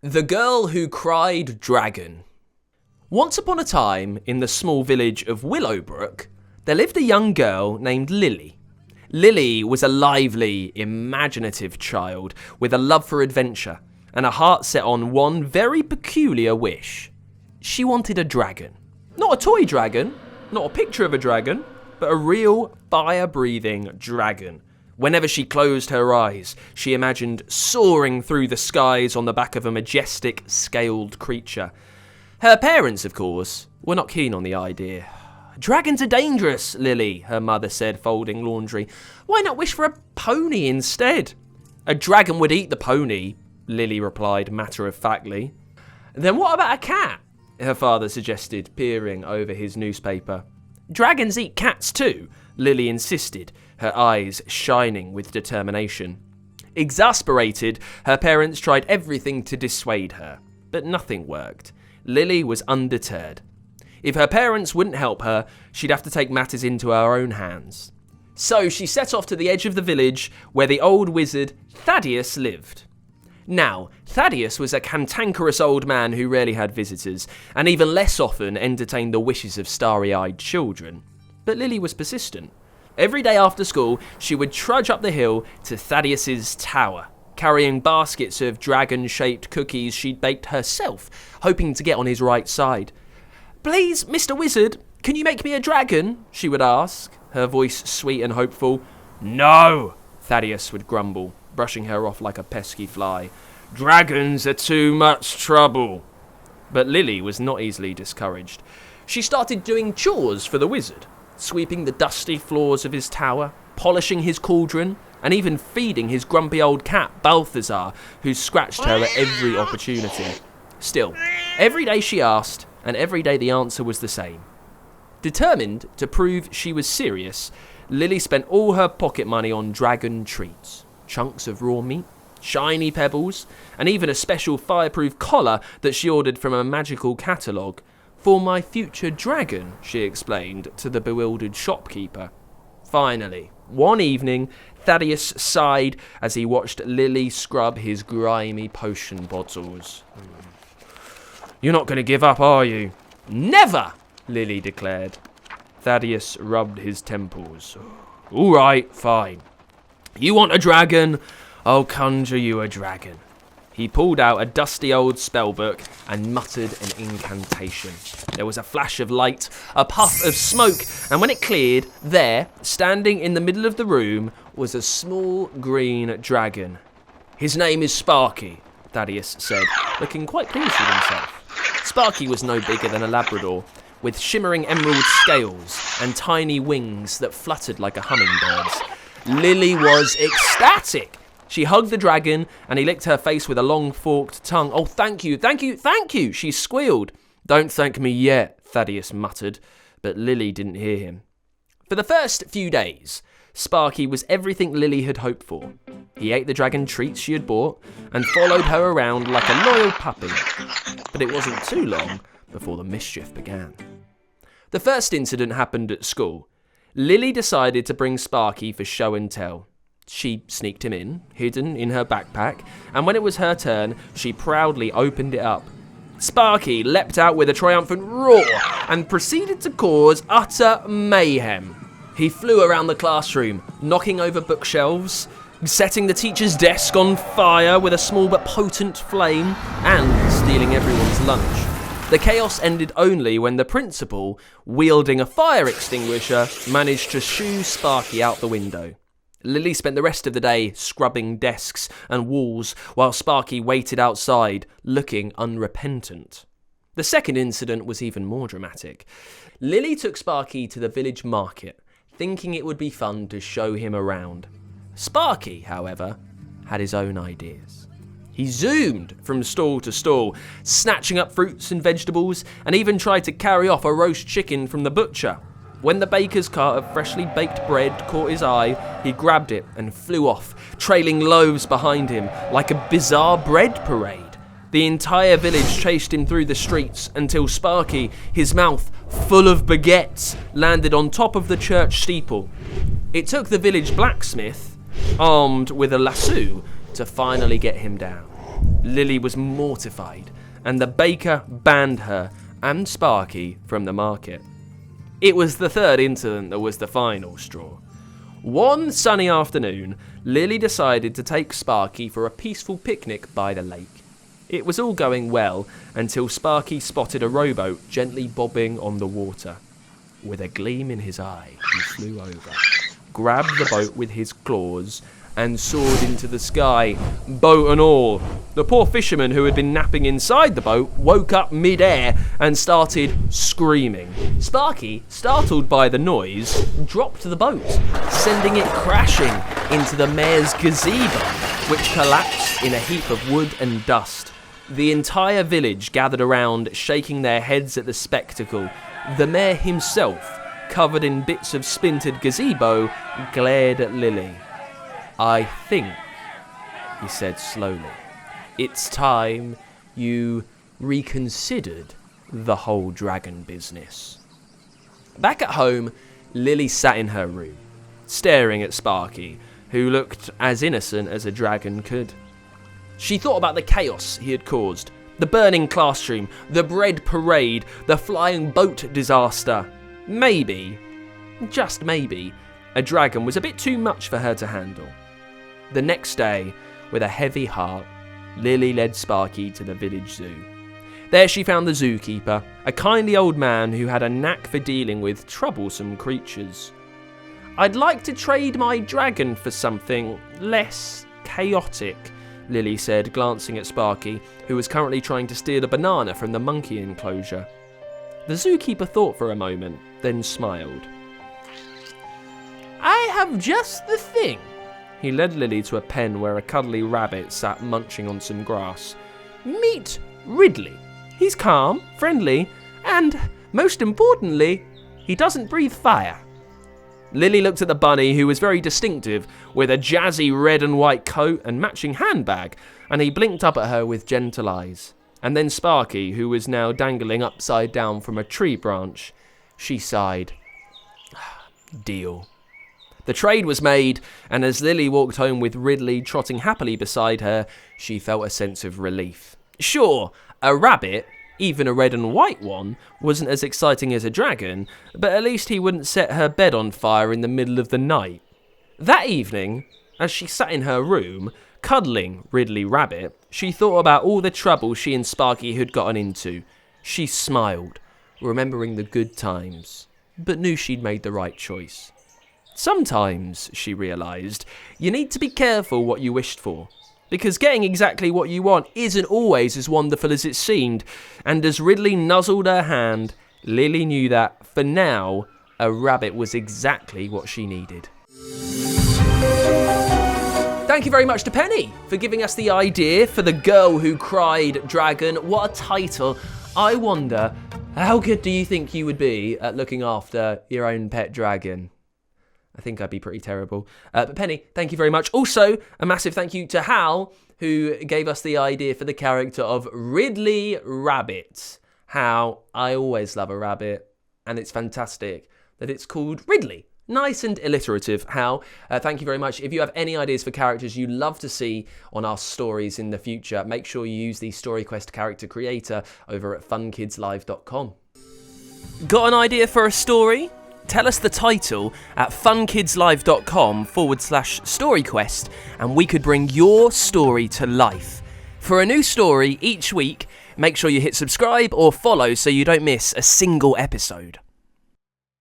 The Girl Who Cried Dragon. Once upon a time, in the small village of Willowbrook, there lived a young girl named Lily. Lily was a lively, imaginative child with a love for adventure and a heart set on one very peculiar wish. She wanted a dragon. Not a toy dragon, not a picture of a dragon, but a real fire-breathing dragon. Whenever she closed her eyes, she imagined soaring through the skies on the back of a majestic, scaled creature. Her parents, of course, were not keen on the idea. "Dragons are dangerous, Lily," her mother said, folding laundry. "Why not wish for a pony instead?" "A dragon would eat the pony," Lily replied matter-of-factly. "Then what about a cat?" her father suggested, peering over his newspaper. "Dragons eat cats too," Lily insisted, her eyes shining with determination. Exasperated, her parents tried everything to dissuade her, but nothing worked. Lily was undeterred. If her parents wouldn't help her, she'd have to take matters into her own hands. So she set off to the edge of the village where the old wizard Thaddeus lived. Now, Thaddeus was a cantankerous old man who rarely had visitors, and even less often entertained the wishes of starry-eyed children. But Lily was persistent. Every day after school, she would trudge up the hill to Thaddeus's tower, carrying baskets of dragon-shaped cookies she'd baked herself, hoping to get on his right side. "Please, Mr. Wizard, can you make me a dragon?" she would ask, her voice sweet and hopeful. "No," Thaddeus would grumble, brushing her off like a pesky fly. "Dragons are too much trouble." But Lily was not easily discouraged. She started doing chores for the wizard, sweeping the dusty floors of his tower, polishing his cauldron, and even feeding his grumpy old cat, Balthazar, who scratched her at every opportunity. Still, every day she asked, and every day the answer was the same. Determined to prove she was serious, Lily spent all her pocket money on dragon treats, chunks of raw meat, shiny pebbles, and even a special fireproof collar that she ordered from a magical catalogue. "For my future dragon," she explained to the bewildered shopkeeper. Finally, one evening, Thaddeus sighed as he watched Lily scrub his grimy potion bottles. "You're not going to give up, are you?" "Never!" Lily declared. Thaddeus rubbed his temples. "All right, fine. You want a dragon? I'll conjure you a dragon." He pulled out a dusty old spellbook and muttered an incantation. There was a flash of light, a puff of smoke, and when it cleared, there, standing in the middle of the room, was a small green dragon. "His name is Sparky," Thaddeus said, looking quite pleased with himself. Sparky was no bigger than a Labrador, with shimmering emerald scales and tiny wings that fluttered like a hummingbird's. Lily was ecstatic. She hugged the dragon, and he licked her face with a long forked tongue. "Oh, thank you, thank you, thank you," she squealed. "Don't thank me yet," Thaddeus muttered, but Lily didn't hear him. For the first few days, Sparky was everything Lily had hoped for. He ate the dragon treats she had bought and followed her around like a loyal puppy. But it wasn't too long before the mischief began. The first incident happened at school. Lily decided to bring Sparky for show and tell. She sneaked him in, hidden in her backpack, and when it was her turn, she proudly opened it up. Sparky leapt out with a triumphant roar and proceeded to cause utter mayhem. He flew around the classroom, knocking over bookshelves, setting the teacher's desk on fire with a small but potent flame, and stealing everyone's lunch. The chaos ended only when the principal, wielding a fire extinguisher, managed to shoo Sparky out the window. Lily spent the rest of the day scrubbing desks and walls while Sparky waited outside, looking unrepentant. The second incident was even more dramatic. Lily took Sparky to the village market, thinking it would be fun to show him around. Sparky, however, had his own ideas. He zoomed from stall to stall, snatching up fruits and vegetables, and even tried to carry off a roast chicken from the butcher. When the baker's cart of freshly baked bread caught his eye, he grabbed it and flew off, trailing loaves behind him like a bizarre bread parade. The entire village chased him through the streets until Sparky, his mouth full of baguettes, landed on top of the church steeple. It took the village blacksmith, armed with a lasso, to finally get him down. Lily was mortified, and the baker banned her and Sparky from the market. It was the third incident that was the final straw. One sunny afternoon, Lily decided to take Sparky for a peaceful picnic by the lake. It was all going well until Sparky spotted a rowboat gently bobbing on the water. With a gleam in his eye, he flew over, grabbed the boat with his claws, and soared into the sky, boat and all. The poor fisherman who had been napping inside the boat woke up mid-air and started screaming. Sparky, startled by the noise, dropped the boat, sending it crashing into the mayor's gazebo, which collapsed in a heap of wood and dust. The entire village gathered around, shaking their heads at the spectacle. The mayor himself, covered in bits of splintered gazebo, glared at Lily. "I think," he said slowly, "it's time you reconsidered the whole dragon business." Back at home, Lily sat in her room, staring at Sparky, who looked as innocent as a dragon could. She thought about the chaos he had caused, the burning classroom, the bread parade, the flying boat disaster. Maybe, just maybe, a dragon was a bit too much for her to handle. The next day, with a heavy heart, Lily led Sparky to the village zoo. There she found the zookeeper, a kindly old man who had a knack for dealing with troublesome creatures. "I'd like to trade my dragon for something less chaotic," Lily said, glancing at Sparky, who was currently trying to steal a banana from the monkey enclosure. The zookeeper thought for a moment, then smiled. "I have just the thing." He led Lily to a pen where a cuddly rabbit sat munching on some grass. "Meet Ridley. He's calm, friendly, and, most importantly, he doesn't breathe fire." Lily looked at the bunny, who was very distinctive, with a jazzy red and white coat and matching handbag, and he blinked up at her with gentle eyes. And then Sparky, who was now dangling upside down from a tree branch. She sighed. Deal. The trade was made, and as Lily walked home with Ridley trotting happily beside her, she felt a sense of relief. Sure, a rabbit, even a red and white one, wasn't as exciting as a dragon, but at least he wouldn't set her bed on fire in the middle of the night. That evening, as she sat in her room, cuddling Ridley Rabbit, she thought about all the trouble she and Sparky had gotten into. She smiled, remembering the good times, but knew she'd made the right choice. Sometimes, she realised, you need to be careful what you wished for, because getting exactly what you want isn't always as wonderful as it seemed, and as Ridley nuzzled her hand, Lily knew that, for now, a rabbit was exactly what she needed. Thank you very much to Penny for giving us the idea for The Girl Who Cried Dragon. What a title. I wonder, how good do you think you would be at looking after your own pet dragon? I think I'd be pretty terrible. But Penny, thank you very much. Also, a massive thank you to Hal, who gave us the idea for the character of Ridley Rabbit. Hal, I always love a rabbit, and it's fantastic that it's called Ridley. Nice and alliterative, Hal. Thank you very much. If you have any ideas for characters you'd love to see on our stories in the future, make sure you use the StoryQuest character creator over at funkidslive.com. Got an idea for a story? Tell us the title at funkidslive.com/storyquest and we could bring your story to life. For a new story each week, make sure you hit subscribe or follow so you don't miss a single episode.